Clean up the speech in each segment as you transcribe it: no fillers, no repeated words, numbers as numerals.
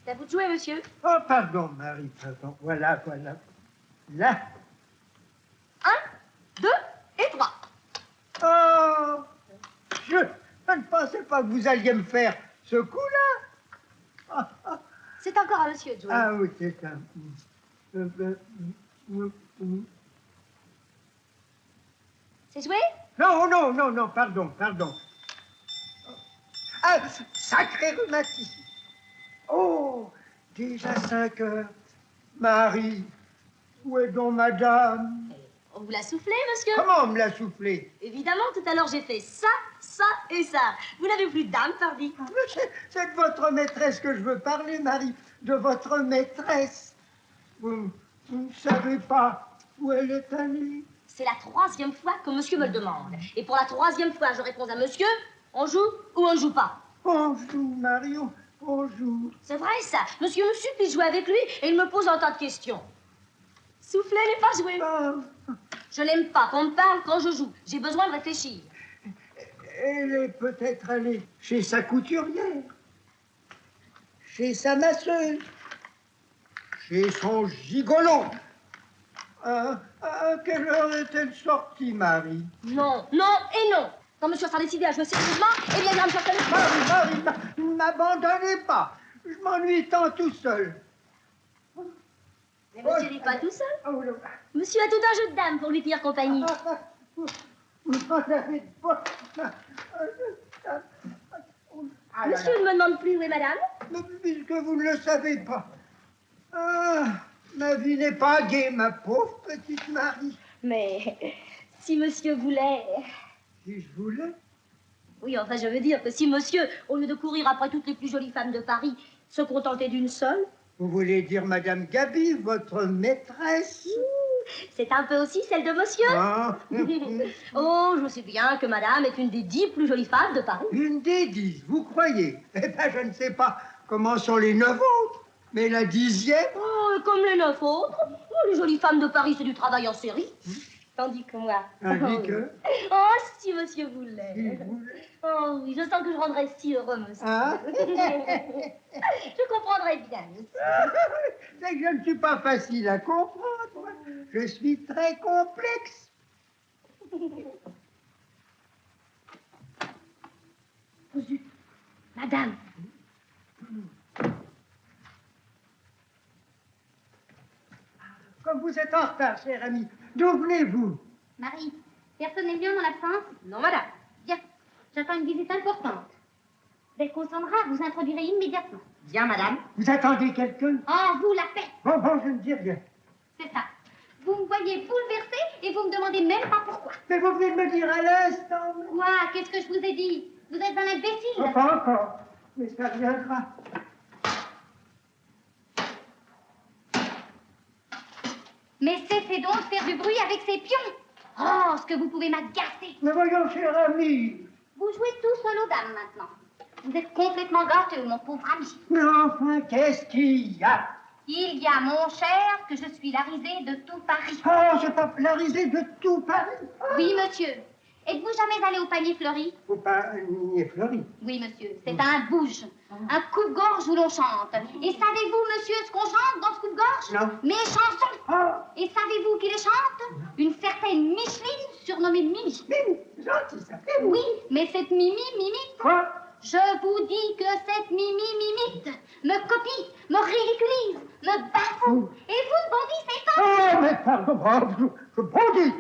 C'est à vous de jouer, monsieur. Oh, pardon, Marie, pardon. Voilà. Là. 1, 2 et 3. Oh, je ne pensais pas que vous alliez me faire ce coup-là. C'est encore à monsieur de jouer. Ah oui, c'est ça. C'est joué? Non, pardon. Ah, sacré rhumatisme. Oh, déjà 5 heures. Marie, où est donc madame? On vous l'a soufflé, monsieur? Comment on me l'a soufflé? Évidemment, tout à l'heure, j'ai fait ça, ça et ça. Vous n'avez plus d'âme, pardi. C'est de votre maîtresse que je veux parler, Marie. De votre maîtresse. Vous ne savez pas où elle est allée? C'est la 3e fois que monsieur me le demande. Et pour la 3e fois, je réponds à monsieur, on joue ou on ne joue pas? On joue, Marie, on joue. C'est vrai, ça. Monsieur me supplie de jouer avec lui et il me pose un tas de questions. Souffler n'est pas jouer. Je n'aime pas qu'on me parle quand je joue. J'ai besoin de réfléchir. Elle est peut-être allée chez sa couturière, chez sa masseuse, chez son gigolo. À quelle heure est-elle sortie, Marie? Non et non. Quand monsieur sera décidé à jouer sérieusement, eh bien, il va me faire connaître. Marie, ne m'abandonnez pas. Je m'ennuie tant tout seul. Mais monsieur n'est pas tout seul. Monsieur a tout un jeu de dames pour lui tenir compagnie. Monsieur ne me demande plus où est madame. Mais puisque vous ne le savez pas. Ma vie n'est pas gaie, ma pauvre petite Marie. Mais si monsieur voulait... Si je voulais? Oui, enfin, je veux dire que si monsieur, au lieu de courir après toutes les plus jolies femmes de Paris, se contentait d'une seule... Vous voulez dire Madame Gaby, votre maîtresse? C'est un peu aussi celle de monsieur. Oh, je sais bien que madame est une des 10 plus jolies femmes de Paris. Une des 10, vous croyez? Eh bien, je ne sais pas comment sont les 9 autres, mais la 10e... Oh, comme les 9 autres. Oh, les jolies femmes de Paris, c'est du travail en série. Tandis que moi... Tandis que... Oh, si monsieur voulait. Oh oui, je sens que je rendrais si heureux, monsieur. Je comprendrais bien, monsieur. C'est que je ne suis pas facile à comprendre. Je suis très complexe. Oh, zut. Madame. Comme vous êtes en retard, cher ami, d'où venez-vous? Marie, personne n'est venu en l'absence? Non, madame. Bien, j'attends une visite importante. Dès qu'on s'endra, vous introduirez immédiatement. Bien, madame. Vous attendez quelqu'un? En vous la paix. Bon, je ne dis rien. C'est ça. Vous me voyez bouleversée et vous me demandez même pas pourquoi. Mais vous venez de me dire à l'instant. Quoi? Qu'est-ce que je vous ai dit? Vous êtes un imbécile. Oh, pas encore, mais ça viendra. Mais cessez donc de faire du bruit avec ces pions. Oh, ce que vous pouvez m'agacer. Mais voyons, cher ami. Vous jouez tout seul aux dames maintenant. Vous êtes complètement gâteux, mon pauvre ami. Mais enfin, qu'est-ce qu'il y a? Il y a, mon cher, que je suis la risée de tout Paris. Oh, c'est pas la risée de tout Paris. Oui, monsieur. Êtes-vous jamais allé au panier fleuri? Au panier fleuri? Oui, monsieur. C'est un bouge. Un coupe-gorge où l'on chante. Et savez-vous, monsieur, ce qu'on chante dans ce coupe-gorge? Non. Mes chansons. Ah. Et savez-vous qui les chante? Une certaine Micheline, surnommée Mimi. Mimi, gentil ça. Oui, mais cette Mimi... Quoi? Je vous dis que cette m'imite, me copie, me ridiculise, me bafoue. Et vous ne bondissez pas. Oh, mais pardon, je bondis.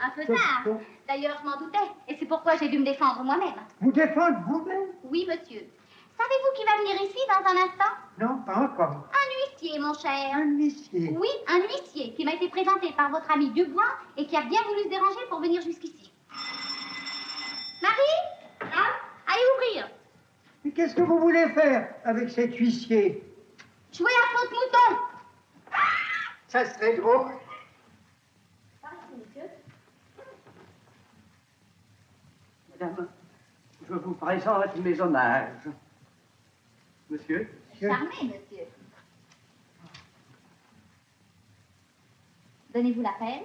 Un peu tard. D'ailleurs, je m'en doutais. Et c'est pourquoi j'ai dû me défendre moi-même. Vous défendre vous-même? Oui, monsieur. Savez-vous qui va venir ici dans un instant? Non, pas encore. Un huissier, mon cher. Un huissier? Oui, un huissier qui m'a été présenté par votre ami Dubois et qui a bien voulu se déranger pour venir jusqu'ici. Marie? Hein? Allez ouvrir. Mais qu'est-ce que vous voulez faire avec cet huissier? Jouer à faute mouton. Ça serait drôle. Par ici, monsieur. Madame, je vous présente mes hommages. Monsieur? Charmé, monsieur. Donnez-vous la peine.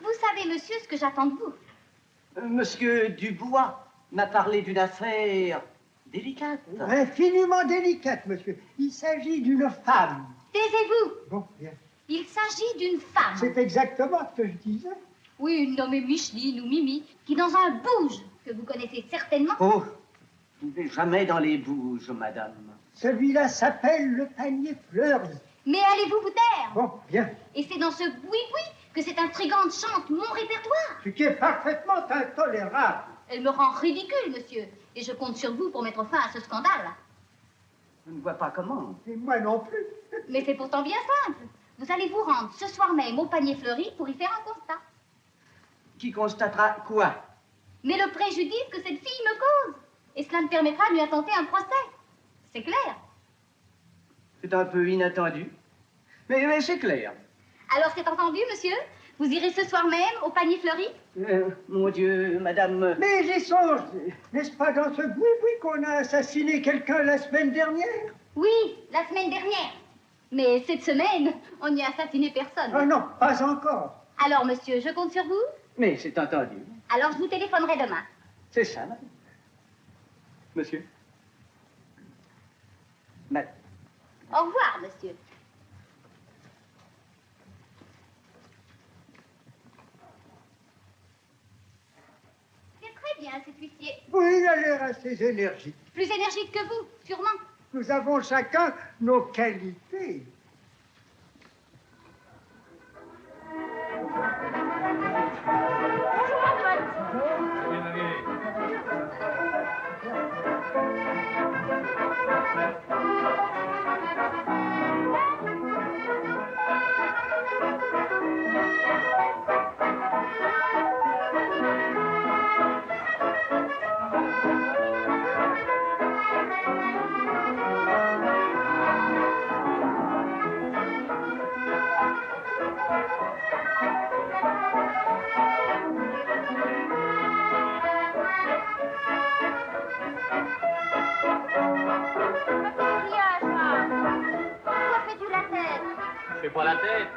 Vous savez, monsieur, ce que j'attends de vous. Monsieur Dubois m'a parlé d'une affaire délicate. Infiniment délicate, monsieur. Il s'agit d'une femme. Taisez-vous. Bon, bien. Il s'agit d'une femme. C'est exactement ce que je disais. Oui, une nommée Micheline ou Mimi, qui dans un bouge, que vous connaissez certainement. Oh, je ne vais jamais dans les bouges, madame. Celui-là s'appelle le panier fleurs. Mais allez-vous vous taire? Bon, bien. Et c'est dans ce boui-boui que cette intrigante chante mon répertoire. Ce qui est parfaitement intolérable. Elle me rend ridicule, monsieur. Et je compte sur vous pour mettre fin à ce scandale. Je ne vois pas comment. Et moi non plus. Mais c'est pourtant bien simple. Vous allez vous rendre ce soir même au panier fleuri pour y faire un constat. Qui constatera quoi? Mais le préjudice que cette fille me cause. Et cela me permettra de lui intenter un procès. C'est clair. C'est un peu inattendu. Mais c'est clair. Alors c'est entendu, monsieur? Vous irez ce soir même au panier fleuri? Mon Dieu, madame... Mais j'y songe. N'est-ce pas dans ce boui-boui qu'on a assassiné quelqu'un la semaine dernière? Oui, la semaine dernière. Mais cette semaine, on n'y a assassiné personne. Ah non, pas encore. Alors, monsieur, je compte sur vous? Mais c'est entendu. Alors, je vous téléphonerai demain. C'est ça, madame. Monsieur? Au revoir, monsieur. C'est très bien, cet huissier. Oui, il a l'air assez énergique. Plus énergique que vous, sûrement. Nous avons chacun nos qualités. Fais pas la tête.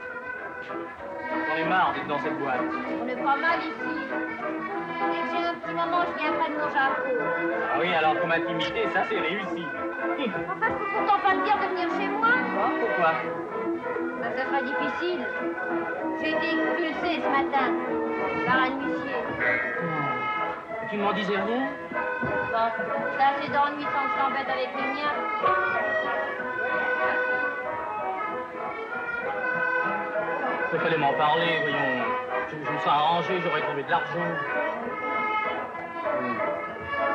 J'en ai marre d'être dans cette boîte. On est pas mal ici. Dès que j'ai un petit moment, je viens près de mon Jaco. Ah oui, alors pour m'intimider, ça c'est réussi. Enfin, je peux pourtant pas me dire de venir chez moi. Ah, pourquoi? Ben, ça sera difficile. J'ai été expulsée ce matin par un huissier. Et tu ne m'en disais rien? Bon, c'est assez d'ennui sans que je t'embête avec les miens. Il fallait m'en parler, voyons. Je me serais arrangé, j'aurais trouvé de l'argent.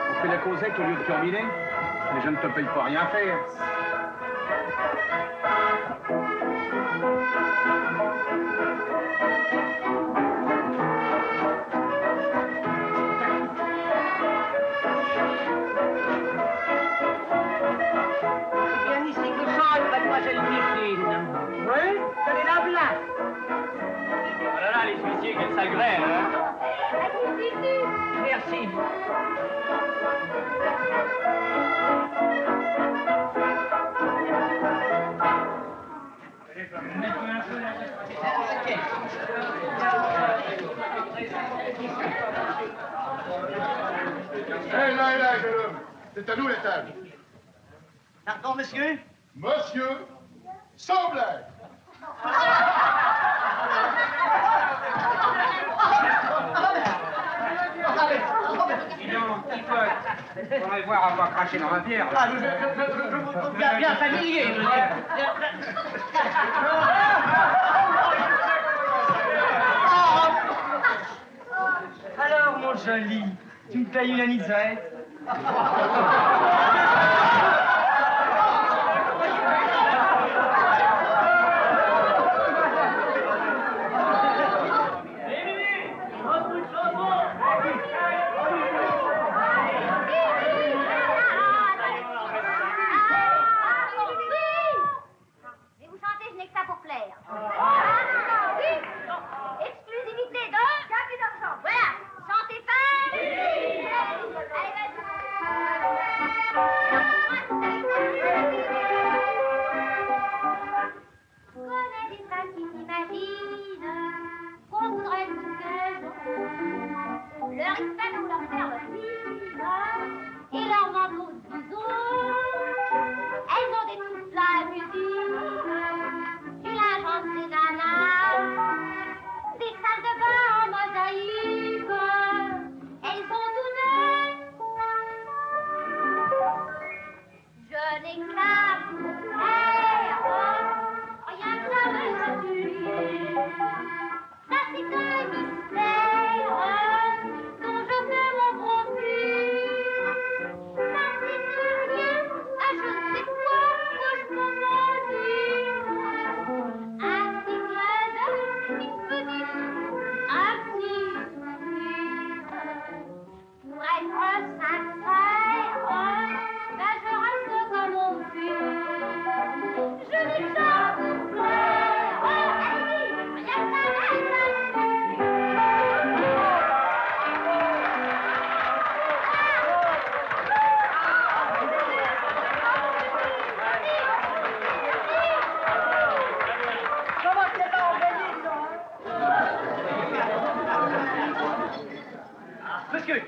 On fait la causette au lieu de terminer. Mais je ne te paye pas rien faire. C'est bien ici que chante mademoiselle Micheline. Oui, tenez la place. Ah là là, les huissiers, quelle sale grêle, hein? Merci. Là, jeune homme. C'est à nous, la table. Pardon, monsieur? Monsieur, sans blague. Faudrait voir à pas cracher dans la bière. Ah, je vous trouve bien familier, monsieur. Alors, mon joli, tu me payes une anisette? Mais vous chantez, je n'ai que ça pour plaire. Oui. Exclusivité de Gabi d'argent. Voilà. Chantez pas. Allez, vas-y. Je connais des femmes qui s'imaginent qu'on voudrait tout qu'elles ont. Leur hispano, leur perle fine et leur manteau de bison. Elles ont des troupes la musique, du linge en nanas, des salles de bain en mosaïque. Elles sont toutes neuves. Je n'ai que ça pour faire, rien que ça me suffit. Ça c'est un mystère dont je fais mon profit. Ça c'est rien, je ne sais quoi je peux m'en dire. Un petit clin d'œil, une petite, un petit sourire. Pour être sincère, ben je reste comme mon fils. Je n'ai que ça pour plaire. Allez, rien que ça me suffit. Monsieur,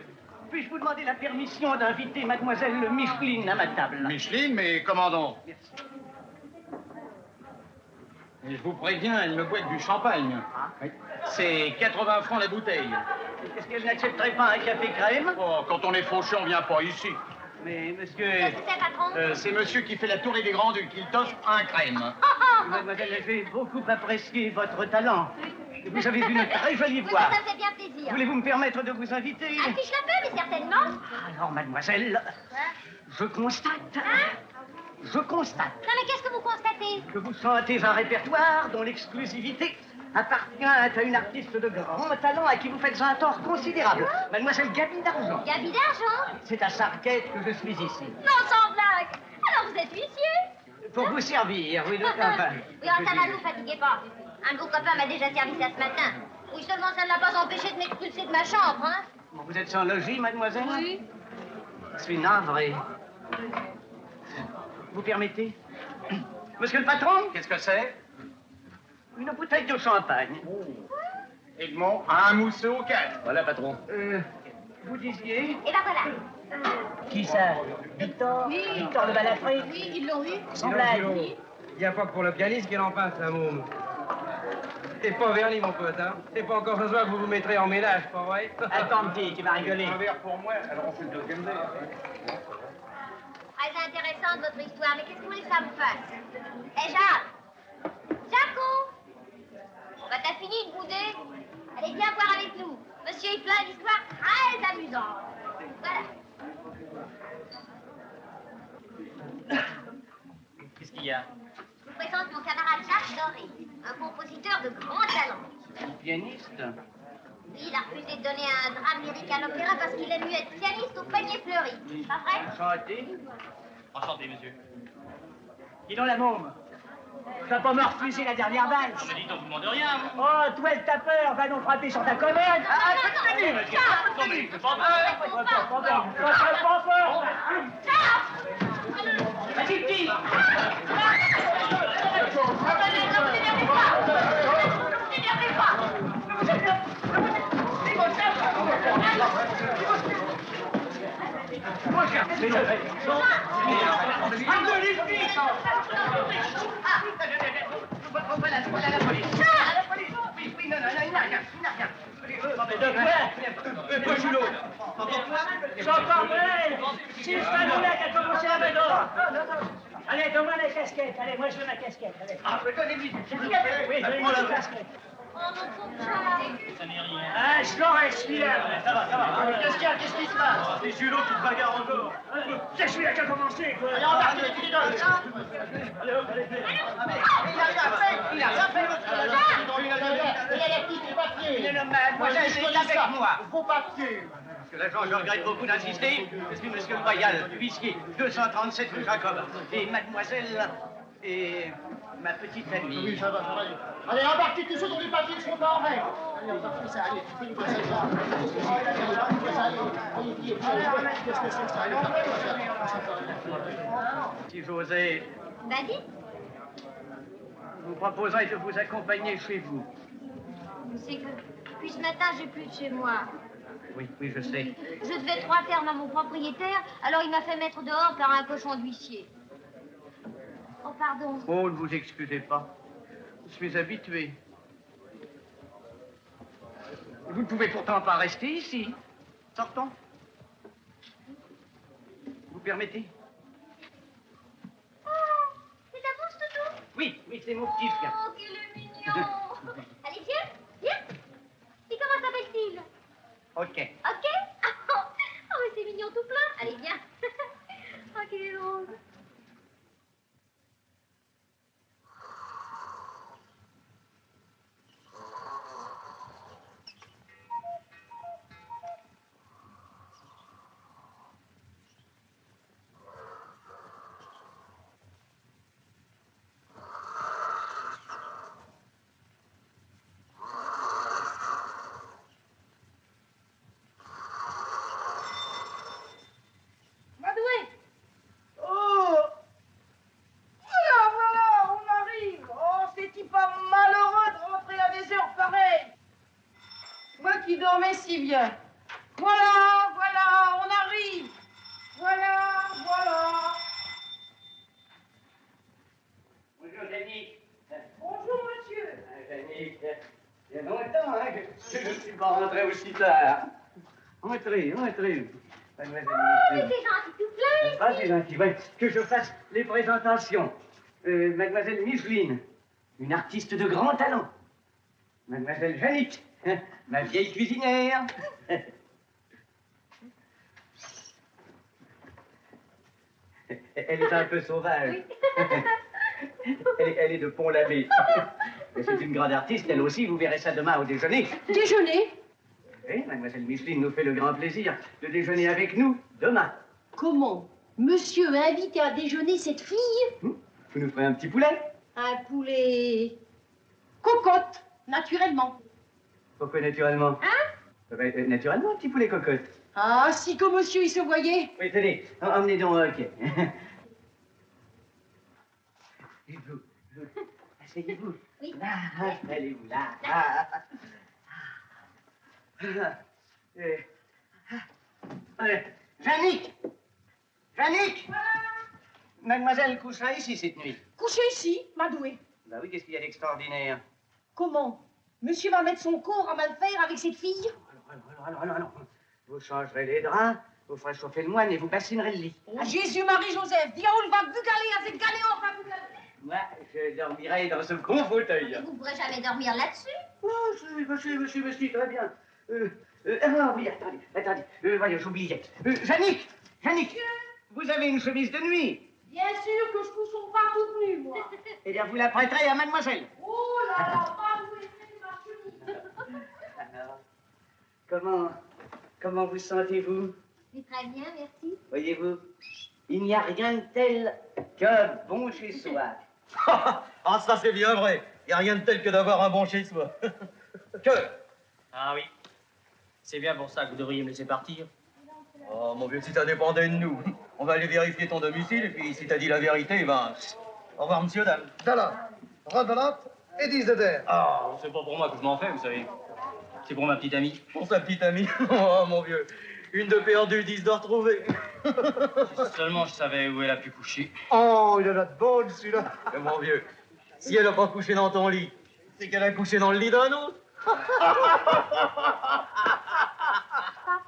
puis-je vous demander la permission d'inviter mademoiselle Micheline à ma table? Micheline, mais comment donc? Merci. Et je vous préviens, elle me boit du champagne. Oui. C'est 80 francs la bouteille. Est-ce que je n'accepterai pas un café crème? Oh, quand on est fauché, on vient pas ici. Mais monsieur... Qu'est-ce que c'est, patron? C'est monsieur qui fait la tournée des Grands Ducs. Il t'offre un crème. Mademoiselle, j'ai beaucoup apprécié votre talent. Vous avez une très jolie Oui, voix. ça me fait bien plaisir. Voulez-vous me permettre de vous inviter? Affiche la peu, mais certainement. Alors, mademoiselle, je constate... Je constate Non, mais qu'est-ce que vous constatez? que vous sentez un répertoire dont l'exclusivité appartient à une artiste de grand talent à qui vous faites un tort considérable. Mademoiselle Gabi d'Argent. Gabi d'argent? C'est à Sarquette que je suis ici. Non, sans blague. Alors vous êtes huissier? Pour vous servir, oui, enfin... Oui, ça va, ne vous fatiguez pas. Un de vos copains m'a déjà servi ça ce matin. Oui, seulement ça ne l'a pas empêché de m'expulser de ma chambre, hein? Bon, vous êtes sans logis, mademoiselle? Oui. Je suis navré. Vous permettez? Monsieur le patron? Qu'est-ce que c'est? Une bouteille de champagne. Edmond, un mousseux au 4. Voilà, patron. Vous disiez? Et ben voilà. Qui ça? Victor? Oui. Victor de Balafré? Oui, ils l'ont eu. Sans blague. Oui. Il n'y a pas que pour le pianiste qu'il en passe, un môme. T'es pas verni, mon pote, hein? C'est pas encore ce soir que vous vous mettrez en ménage, pas vrai? Attends, petit, tu vas rigoler. Un verre pour moi, alors on fait le deuxième verre. Très intéressante votre histoire, mais qu'est-ce que vous voulez que ça vous fasse? Eh, Jacques! Jaco! Bah, t'as fini de bouder? Allez, viens voir avec nous. Monsieur, il plein d'histoires très amusantes. Voilà. Qu'est-ce qu'il y a? Je vous présente mon camarade Jacques Doré, un compositeur de grand talent. Pianiste? Lui, il a refusé de donner un drame lyrique à l'opéra parce qu'il aime mieux être pianiste au panier fleuri. Pas vrai? Enchanté. Enchanté, monsieur. Dis donc, la môme. Tu vas pas me refuser la dernière valse? Non, mais dites, on vous demande rien. Oh, toi, le tapeur, va donc frapper sur ta commode. Ah, non, tenue, non, monsieur. Non, mais c'est pas vrai. Pas fort. Vas-y, petit. toi, Julot. J'entendrai. Si je fais mon qui a commencé à me dehors. Allez, donne-moi la casquette. Allez, moi, je veux ma casquette. Allez. Ah, mais donnez-lui. Oui, donnez-moi la casquette. Oh, mon pauvre chat. Ça n'est rien. Ah, je l'aurai, celui-là. Ça va. Qu'est-ce qu'il y a? Qu'est-ce qui se passe? C'est Julot qui te bagarre encore. C'est celui-là qui a commencé, quoi. Allez, embarquez les filles dedans. Allez, hop, allez. Il a rien fait. Il a rien fait. Il a la petite les papiers. Mademoiselle, c'est avec moi. Vos papiers. Parce que l'agent, je regrette beaucoup d'insister, parce que monsieur le Royal, huissier, 237 rue Jacob, et mademoiselle, et ma petite amie. Oui, ça va. Allez, embarquez tous ceux dont les papiers ne seront pas en règle. Allez, embarquez ça, allez. Fais-nous ça, ça. Qu'est-ce que c'est que ça? Si j'osais, Bah, dites. vous proposerais de vous accompagner chez vous. C'est que depuis ce matin, j'ai plus de chez moi. Oui, oui, je sais. Je devais 3 termes à mon propriétaire, alors il m'a fait mettre dehors par un cochon d'huissier. Oh, pardon. Oh, ne vous excusez pas. Je suis habitué. Vous ne pouvez pourtant pas rester ici. Sortons. Vous permettez? Oh, c'est ta bouche, Toutou? Oui, oui, c'est mon petit chien. Oh, qu'il est mignon. Allez, viens, viens. Et comment s'appelle-t-il? Ok. Ok. Oh, mais c'est mignon tout plein. Allez, viens. Oh, qu'il est drôle. Si bien. Voilà, voilà, on arrive. Voilà, voilà. Bonjour, Jenny. Bonjour, monsieur. Jenny, il y a longtemps hein, que je ne suis pas rentré aussi tard. Entrez, entrez. Mademoiselle Oh, mais Micheline. c'est gentil tout plein, Ah, ici. c'est gentil. Ouais, que je fasse les présentations. Mademoiselle Micheline, une artiste de grand talent. Mademoiselle Jeannick, ma vieille cuisinière. Elle est un peu sauvage. Elle est de Pont-l'Abbé. Mais c'est une grande artiste, elle aussi, vous verrez ça demain au déjeuner. Déjeuner? Oui, mademoiselle Micheline nous fait le grand plaisir de déjeuner avec nous demain. Comment? Monsieur a invité à déjeuner cette fille? Vous nous ferez un petit poulet? Un poulet... cocotte, naturellement. Pourquoi naturellement? Hein? Naturellement, un petit poulet cocotte. Ah, si que monsieur il se voyait. Oui, tenez, emmenez donc, ok. Et vous, asseyez-vous. Oui. Là, installez-vous là. Ah. Jeannick! Jeannick! Mademoiselle couchera ici cette nuit. Couchez ici, Madoué. Bah oui, qu'est-ce qu'il y a d'extraordinaire? Comment? Monsieur va mettre son corps à mal faire avec cette fille? Non. Vous changerez les draps, vous ferez chauffer le moine et vous bassinerez le lit. Ah, Jésus, Marie, Joseph, diaoul va bugaler à cette galéon, va bugaler. Moi, je dormirai dans ce grand fauteuil. Vous ne pourrez jamais dormir là-dessus. Oh, monsieur, très bien. Ah oui, attendez. Voyons, j'oubliais. Jeannick, vous avez une chemise de nuit. Bien sûr que je couche pas toute nue, moi. Eh bien, vous la prêterez à mademoiselle. Oh là là, Madoué, c'est ma chemise. Alors, comment vous sentez-vous? Mais très bien, merci. Voyez-vous, il n'y a rien de tel qu'un bon chez soi. Ah, ça c'est bien vrai. Il n'y a rien de tel que d'avoir un bon chez soi. Que? Ah oui. C'est bien pour ça que vous devriez me laisser partir. Oh, mon vieux, si ça dépendait de nous. On va aller vérifier ton domicile, et puis si t'as dit la vérité, ben... Au revoir, monsieur, dame. Dalla, Radolat et 10 de terre. Ah, c'est pas pour moi que je m'en fais, vous savez. C'est pour ma petite amie. Pour sa petite amie. Oh, mon vieux. Une de perdue, 10 de retrouvée. Si seulement je savais où elle a pu coucher. Oh, il en a de bonnes, celui-là. Mais mon vieux, si elle n'a pas couché dans ton lit, c'est qu'elle a couché dans le lit d'un autre. Pardon?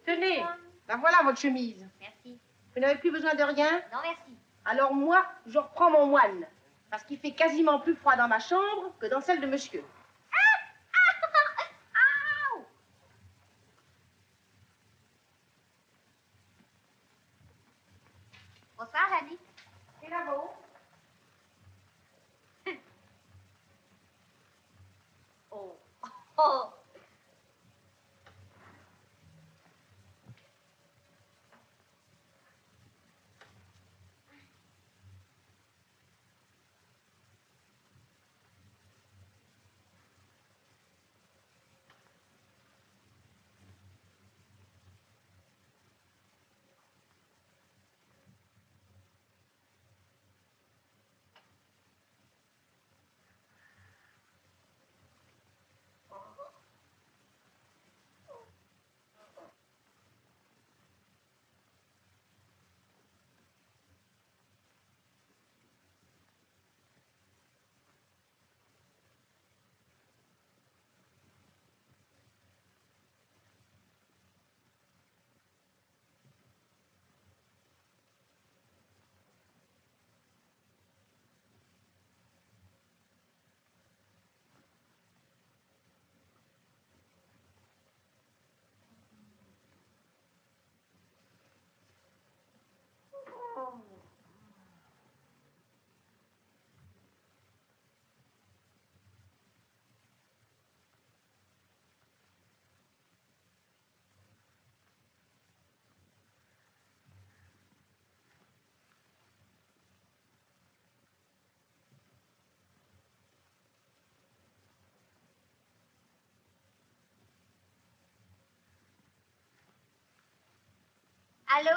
Tenez, ben voilà votre chemise. Merci. Vous n'avez plus besoin de rien? Non, merci. Alors moi, je reprends mon moine. Parce qu'il fait quasiment plus froid dans ma chambre que dans celle de monsieur. Bonsoir, Annie. C'est là-haut. Oh. Oh. Allô?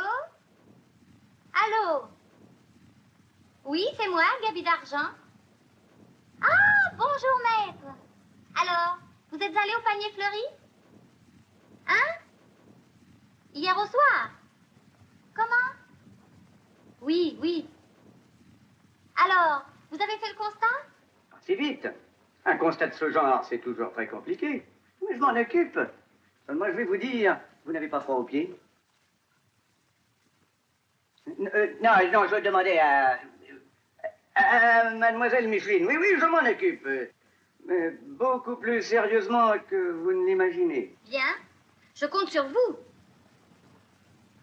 Allô? Oui, c'est moi, Gabi d'Argent. Ah, bonjour, maître. Alors, vous êtes allé au panier fleuri? Hein? Hier au soir? Comment? Oui, oui. Alors, vous avez fait le constat? Si vite. Un constat de ce genre, c'est toujours très compliqué. Mais je m'en occupe. Seulement, je vais vous dire, vous n'avez pas froid aux pieds? Non, non, je demandais à mademoiselle Micheline. Oui, oui, je m'en occupe. Mais beaucoup plus sérieusement que vous ne l'imaginez. Bien. Je compte sur vous.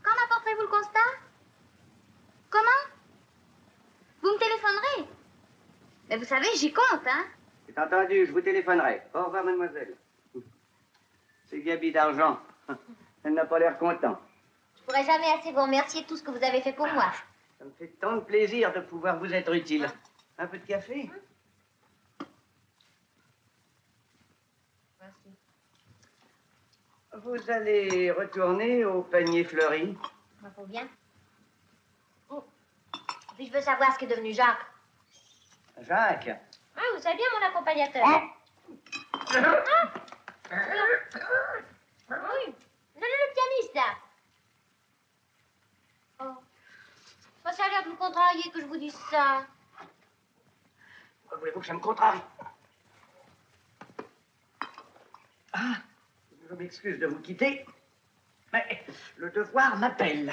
Quand m'apporterez-vous le constat? Comment? Vous me téléphonerez? Mais vous savez, j'y compte, hein? C'est entendu, je vous téléphonerai. Au revoir, mademoiselle. C'est Gabi d'Argent. Elle n'a pas l'air content. Je pourrai jamais assez vous remercier de tout ce que vous avez fait pour moi. Ça me fait tant de plaisir de pouvoir vous être utile. Un peu de café? Merci. Vous allez retourner au panier fleuri? Ça faut bien. Oh. Puis je veux savoir ce qu'est devenu Jacques. Jacques? Ah, vous savez bien mon accompagnateur. Oui. Le pianiste, là. Oh. Bah, ça a l'air de me contrarier que je vous dise ça. Voulez-vous que ça me contrarie? Ah, je m'excuse de vous quitter, mais le devoir m'appelle.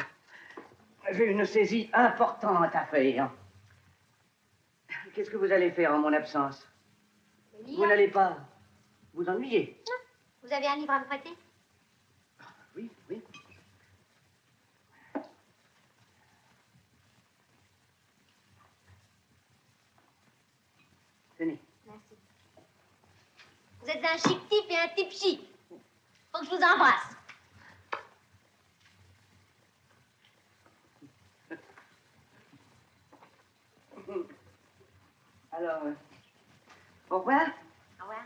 J'ai une saisie importante à faire. Qu'est-ce que vous allez faire en mon absence? Vous n'allez pas vous ennuyer? Non. Vous avez un livre à me prêter? Oui, oui. Tenez. Merci. Vous êtes un chic type et un type chic. Faut que je vous embrasse. Alors, au revoir. Au revoir.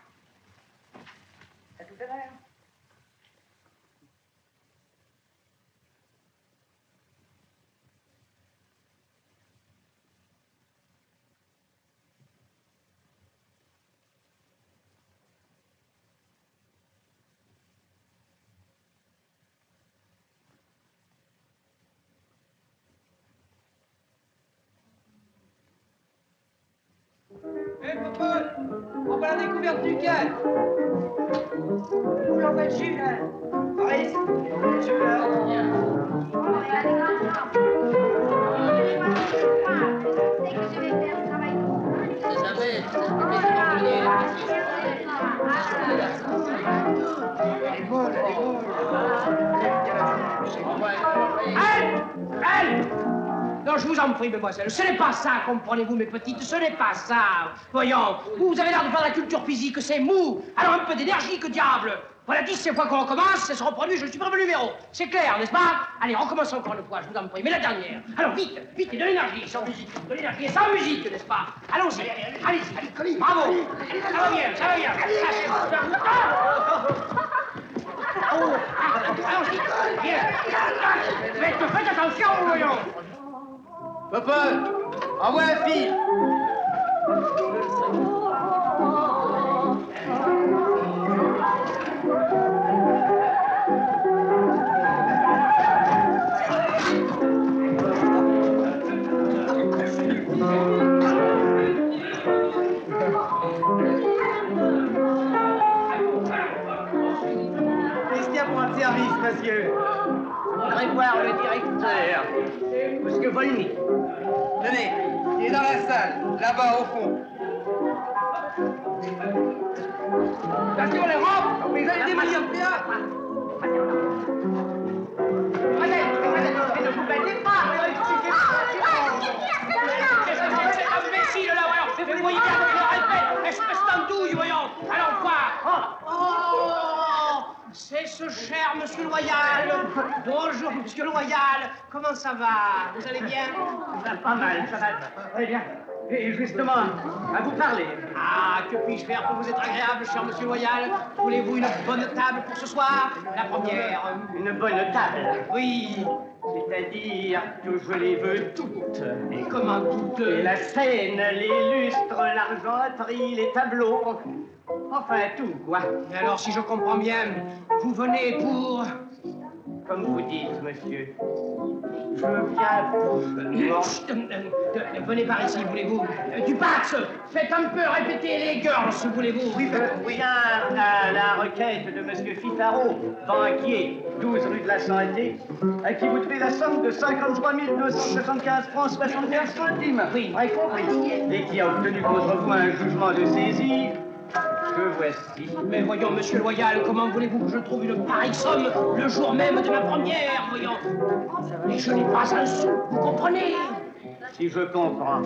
À tout à l'heure. Hé, Popol! pas la découverte du cœur. Vous l'en faites Jules. Maurice, Jules. Non, je vous en prie, mesdemoiselles, ce n'est pas ça, comprenez-vous, mes petites, ce n'est pas ça. Voyons, vous avez l'air de faire la culture physique, c'est mou. Alors un peu d'énergie, que diable. Voilà 10 fois qu'on recommence, ça se reproduit, je supprime le numéro. C'est clair, n'est-ce pas? Allez, recommençons encore une fois, je vous en prie, mais la dernière. Alors vite, vite, et de l'énergie, sans musique. De l'énergie et sans musique, n'est-ce pas? Allons-y, allez-y, bravo. Ça va bien, ça va bien. Oh, allons-y, bien. Mais faites attention, voyons. Popol, envoie un fil. Qu'est-ce qu'il y a pour un service, monsieur? Je voudrais voir le directeur. Monsieur Volny. Tenez, il est dans la salle, là-bas au fond. Attention les robes, vous avez des manières de théâtre. Ne vous battez pas, ne expliquez pas. Qu'est-ce que c'est que cet imbécile là, voyons? Vous voyez bien que je le répète, espèce d'andouille, voyons. Allons voir. Oh, c'est ce cher Monsieur Loyal. Bonjour, Monsieur Loyal. Comment ça va? Vous allez bien? Ça va pas mal, ça va très bien. Et justement, à vous parler. Ah, que puis-je faire pour vous être agréable, cher Monsieur Loyal? Voulez-vous une bonne table pour ce soir? La première. Une bonne table. Oui. C'est-à-dire que je les veux toutes. Et comment toutes? Et la scène, les lustres, l'argenterie, les tableaux. Enfin, tout, quoi. Et alors, si je comprends bien, vous venez pour... Comme vous dites, monsieur. Je viens pour... Venez par ici, voulez-vous? Du Pax! Faites un peu répéter les girls, voulez-vous? Oui, je viens à la requête de monsieur Fifaro, banquier, 12 rue de la Santé, à qui vous devez la somme de 53 275 francs 75 centimes. Oui. Avez compris? Et qui a obtenu contre vous un jugement de saisie. Que voici. Mais voyons, Monsieur Loyal, comment voulez-vous que je trouve une pareille somme le jour même de ma première, voyons? Et je n'ai pas un sou, vous comprenez? Si je comprends.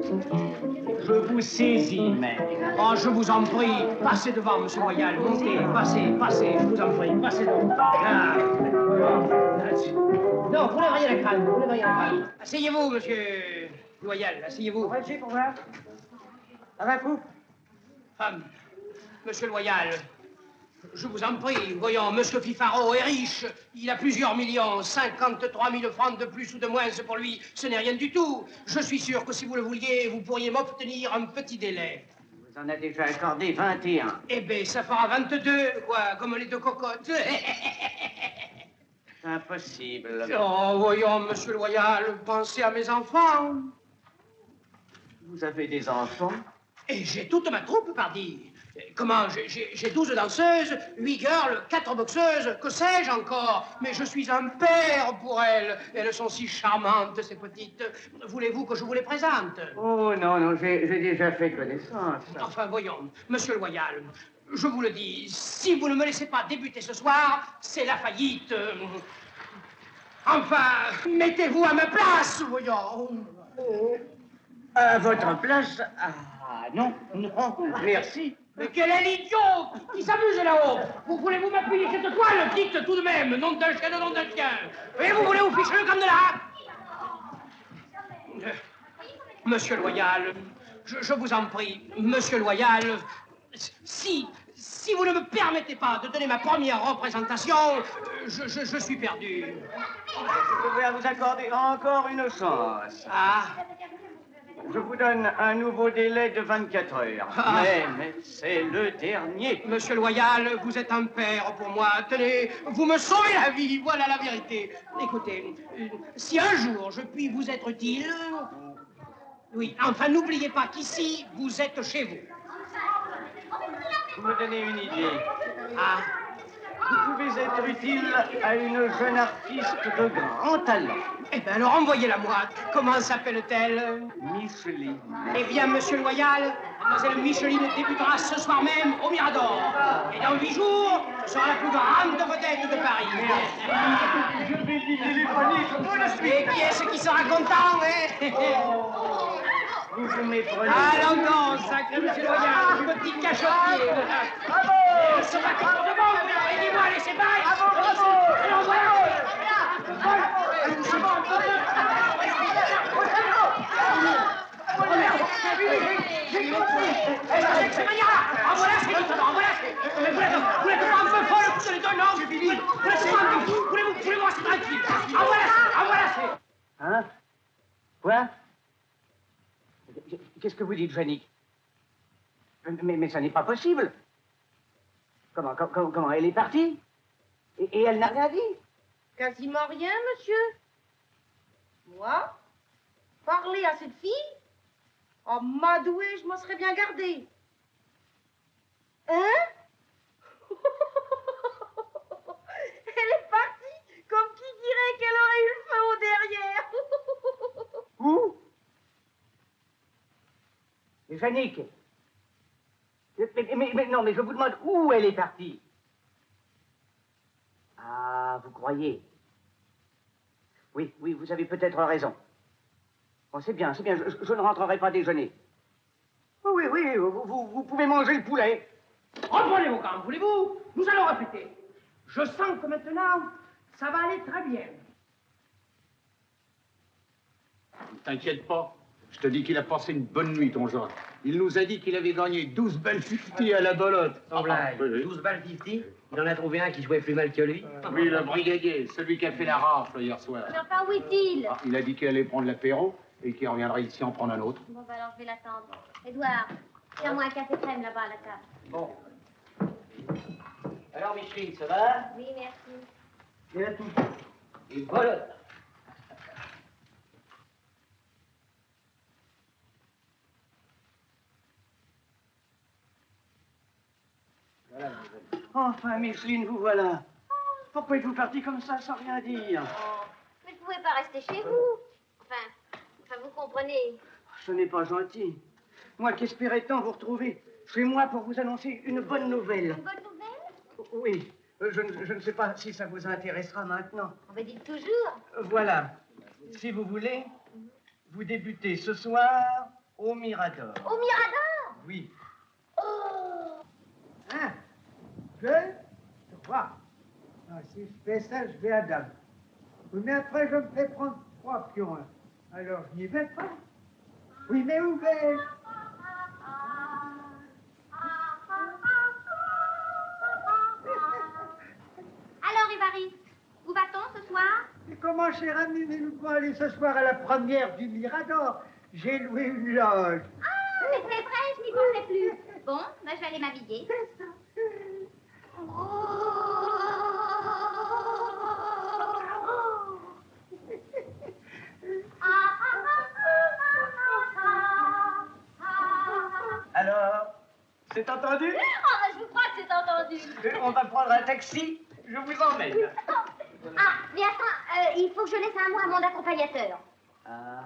Je vous saisis, mais... Oh, je vous en prie, passez devant, Monsieur Loyal, montez, passez, je vous en prie, passez devant. Ah. Non, vous lèveriez la crâne, vous lèveriez la crâne. Asseyez-vous, Monsieur Loyal, asseyez-vous. Pour voir. Ça va, coup? Monsieur Loyal, je vous en prie, voyons, Monsieur Fifaro est riche, il a plusieurs millions, 53 000 francs de plus ou de moins, pour lui, ce n'est rien du tout. Je suis sûr que si vous le vouliez, vous pourriez m'obtenir un petit délai. Vous en avez déjà accordé 21. Eh bien, ça fera 22, quoi, comme les deux cocottes. C'est impossible. Oh, voyons, Monsieur Loyal, pensez à mes enfants. Vous avez des enfants? Et j'ai toute ma troupe, pardi. Comment? J'ai 12 danseuses, 8 girls, 4 boxeuses, que sais-je encore? Mais je suis un père pour elles. Elles sont si charmantes, ces petites. Voulez-vous que je vous les présente? Oh, non, j'ai déjà fait connaissance. Enfin, voyons, Monsieur Loyal, je vous le dis, si vous ne me laissez pas débuter ce soir, c'est la faillite. Enfin, mettez-vous à ma place, voyons. À votre place? Ah, non, merci. Mais quel est l'idiot qui s'amuse là-haut? Vous voulez-vous m'appuyer cette toile? Dites tout de même, nom d'un chien, nom d'un chien. Et vous voulez vous ficher le candelabre? Monsieur Loyal, je vous en prie, Monsieur Loyal, si vous ne me permettez pas de donner ma première représentation, je suis perdu. Je vais vous accorder encore une chance. Ah. Je vous donne un nouveau délai de 24 heures. Ah. Mais c'est le dernier. Monsieur Loyal, vous êtes un père pour moi. Tenez, vous me sauvez la vie, voilà la vérité. Écoutez, si un jour je puis vous être utile... Oui, enfin, n'oubliez pas qu'ici, vous êtes chez vous. Vous me donnez une idée. Ah, vous pouvez être utile à une jeune artiste de grand talent. Eh bien, alors envoyez-la moi. Comment s'appelle-t-elle? Micheline. Eh bien, monsieur Loyal, mademoiselle Micheline débutera ce soir même au Mirador. Et dans 8 jours, ce sera la plus grande vedette de Paris. Je vais lui téléphoner tout de suite. Et qui est-ce qui sera content, hein? Vous vous méprenez. Allons donc, sacré monsieur Loyal, petit cachotier. Bravo! Ce sera tout le monde, aidez-moi, allez, c'est pareil. Allons, voilà. Hein? Quoi? Qu'est-ce que vous dites, Jeannick? Mais ça n'est pas possible. Comment elle est partie? Et elle n'a rien dit? Quasiment rien, monsieur. Moi? Parler à cette fille? Oh, madoué, je m'en serais bien gardée. Hein? Elle est partie comme qui dirait qu'elle aurait eu le feu au derrière. Où? Jeannick? Mais non, mais je vous demande où elle est partie. Ah, vous croyez? Oui, vous avez peut-être raison. Bon, c'est bien, je ne rentrerai pas déjeuner. Oui, vous pouvez manger le poulet. Reprenez-vous quand voulez-vous. Nous allons répéter. Je sens que maintenant, ça va aller très bien. Ne t'inquiète pas. Je te dis qu'il a passé une bonne nuit, ton Jacques. Il nous a dit qu'il avait gagné 12 balles 50 à la bolotte. Sans blague. 12 balles 50, il en a trouvé un qui jouait plus mal que lui. Oui, le brigadier, celui qui a fait la rafle hier soir. Mais enfin, où est-il? Ah, il a dit qu'il allait prendre l'apéro et qu'il reviendrait ici en prendre un autre. Bon, bah alors je vais l'attendre. Édouard, tiens-moi un café crème là-bas à la table. Bon. Alors, Micheline, ça va? Oui, merci. Il y a tout. Et bolotte. Enfin, Micheline, vous voilà. Pourquoi êtes-vous partie comme ça sans rien dire? Mais je ne pouvais pas rester chez vous. Enfin, vous comprenez. Ce n'est pas gentil. Moi qui espérais tant vous retrouver chez moi pour vous annoncer une bonne nouvelle. Une bonne nouvelle? Oui. Je ne sais pas si ça vous intéressera maintenant. On va dire toujours. Voilà. Si vous voulez, vous débutez ce soir au Mirador. Au Mirador? Oui. Oh! Hein? Trois. Ah, si je fais ça, je vais à dame. Oui, mais après, je me fais prendre 3 pions. Hein. Alors, je n'y vais pas. Oui, mais où vais-je? Alors, Évariste, où va-t-on ce soir? Mais comment, cher ami, mais nous pouvons aller ce soir à la première du Mirador? J'ai loué une loge. Ah, mais c'est vrai, je n'y pensais plus. Bon, ben, je vais aller m'habiller. Alors, c'est entendu? Ah, je vous crois que c'est entendu. On va prendre un taxi, je vous emmène. Ah, mais attends, il faut que je laisse un mot à mon accompagnateur. Ah,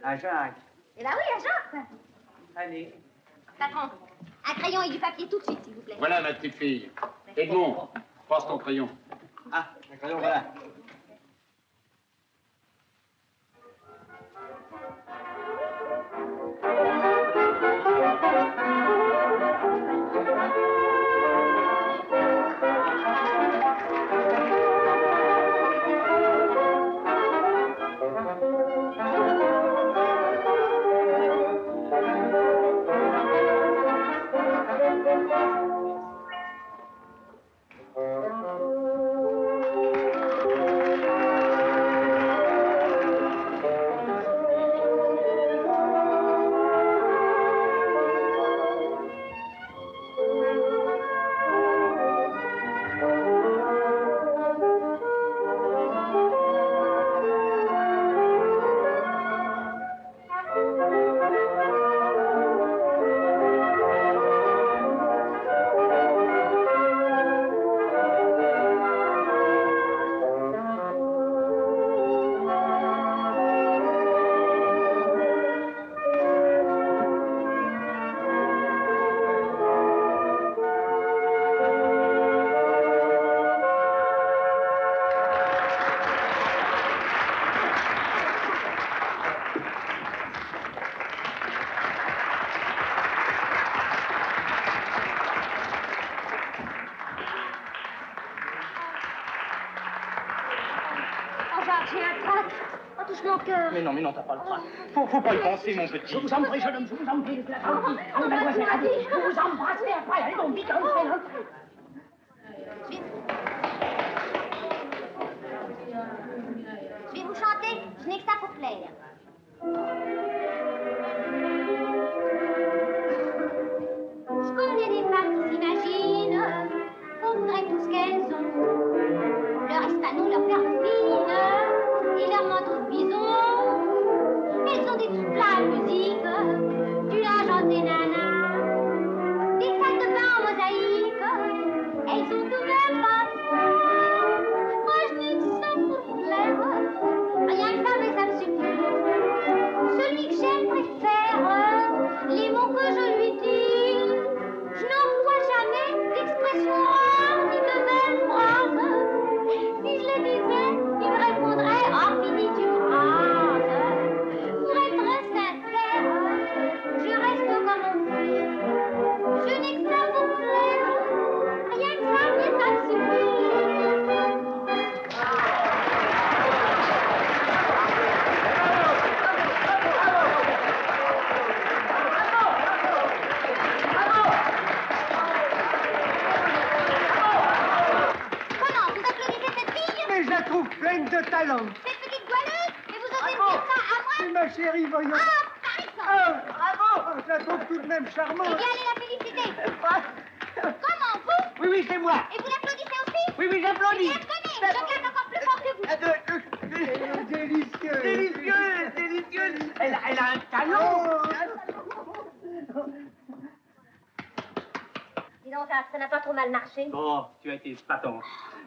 à Jacques. Eh ben oui, à Jacques. Allez. Patron, un crayon et du papier tout de suite, s'il vous plaît. Voilà, ma petite fille. Edmond, passe ton crayon. Ah, un crayon, voilà. Jacques, j'ai un trac. Oh, touche mon cœur. Mais non, t'as pas le trac. Faut pas y penser, mon petit. Je vous en prie, jeune homme, je vous en prie, laissez la tranquille. Allez, mademoiselle, allez, vous vous embrassez après. Allez donc, vite, entrez. Je vais vous chanter, je n'ai que ça pour plaire. Je connais des femmes qui s'imaginent qu'on voudrait tout ce qu'elles ont. Leur espagnol, leur perle fine et leur manteau de bison. Elles ont des petits plats de musique, du linge en nana, des salles de bain en mosaïque. Elles ont tout même pas. Moi je n'ai que ça pour plaire. Rien que ça, mais ça me suffit. Celui que j'aime préfère les mots que je lui dis. Je n'emploie jamais d'expression rare ni de belles phrases. Si je le disais, il me répondrait « Ah, fini, tu phrases ». Pour être sincère, je reste comme on dit. Je n'ai que ça pour plaire. Rien que ça, mais ça me suffit. Mais je la trouve pleine de talent. Cette petite goualeuse, et vous osez dire ça à moi? Oui, ma chérie, voyons. Ah, par exemple. Bravo. Je la trouve tout de même charmante. Eh bien, allez la féliciter. Comment, vous? Oui, oui, c'est moi. Et vous l'applaudissez aussi? Oui, oui, j'applaudis. Bien, tenez, je claque encore plus fort que vous. Délicieux. Délicieuse. Elle a un talent. Dis donc, ça n'a pas trop mal marché. Oh, tu as été épatant.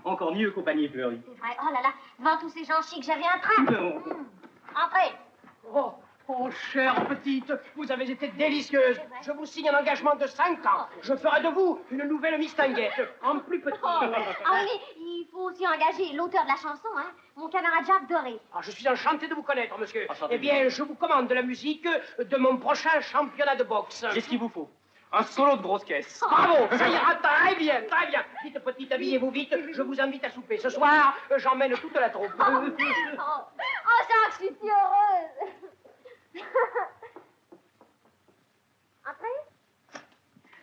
Encore mieux qu'au panier fleuri. C'est vrai. Oh là là, devant tous ces gens chics, j'avais un trac. Non. Entrez. Oh, chère petite, vous avez été délicieuse. Je vous signe un engagement de 5 ans. Je ferai de vous une nouvelle mistinguette, en plus petit. Ah oui, il faut aussi engager l'auteur de la chanson, hein, mon camarade Jacques Doré. Ah, je suis enchanté de vous connaître, monsieur. Enchanté. Eh bien, je vous commande la musique de mon prochain championnat de boxe. Qu'est-ce qu'il vous faut? Un solo de grosse caisse. Bravo, ça ira très bien, très bien. Dites, petite, habillez-vous vite, je vous invite à souper. Ce soir, j'emmène toute la troupe. Oh, Jacques, je suis si heureuse. Entrez.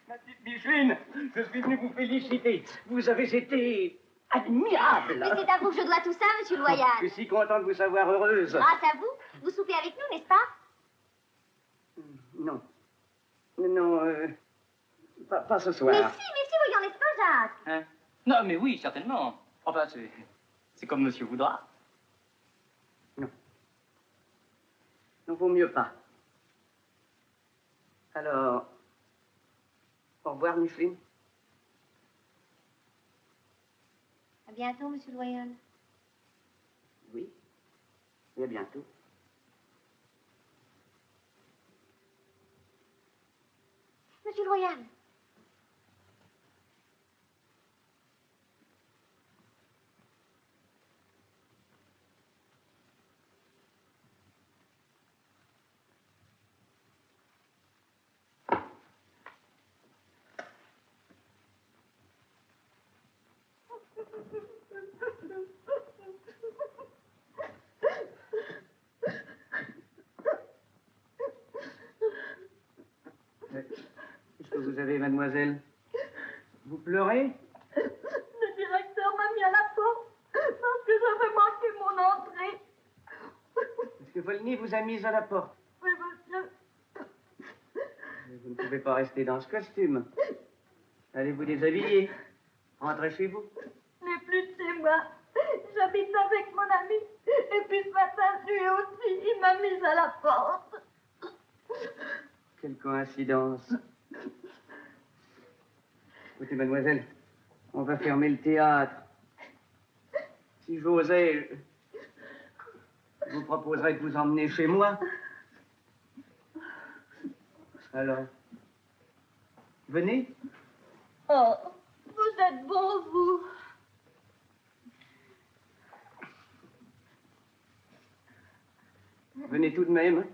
Ma petite Micheline, je suis venu vous féliciter. Vous avez été admirable. Mais c'est à vous que je dois tout ça, monsieur Loyal. Je suis si content de vous savoir heureuse. Grâce à vous, vous soupez avec nous, n'est-ce pas? Non. Non, pas ce soir. Mais si, voyons, n'est-ce pas, Jacques? Hein? Non, mais oui, certainement. Enfin, c'est comme monsieur voudra. Non, vaut mieux pas. Alors, au revoir, Micheline. À bientôt, monsieur Loyal. Oui, et à bientôt. Monsieur Loyal. Qu'est-ce que vous avez, mademoiselle? Vous pleurez? Le directeur m'a mis à la porte parce que j'avais manqué mon entrée. Est-ce que Volney vous a mise à la porte? Oui, monsieur. Mais vous ne pouvez pas rester dans ce costume. Allez vous déshabiller. Rentrez chez vous. Mais plus de chez moi. J'habite avec mon ami. Et puis ce matin, lui aussi, il m'a mise à la porte. Quelle coïncidence. Écoutez, mademoiselle, on va fermer le théâtre. Si j'osais, je vous proposerais de vous emmener chez moi. Alors, venez. Oh, vous êtes bon, vous. Venez tout de même.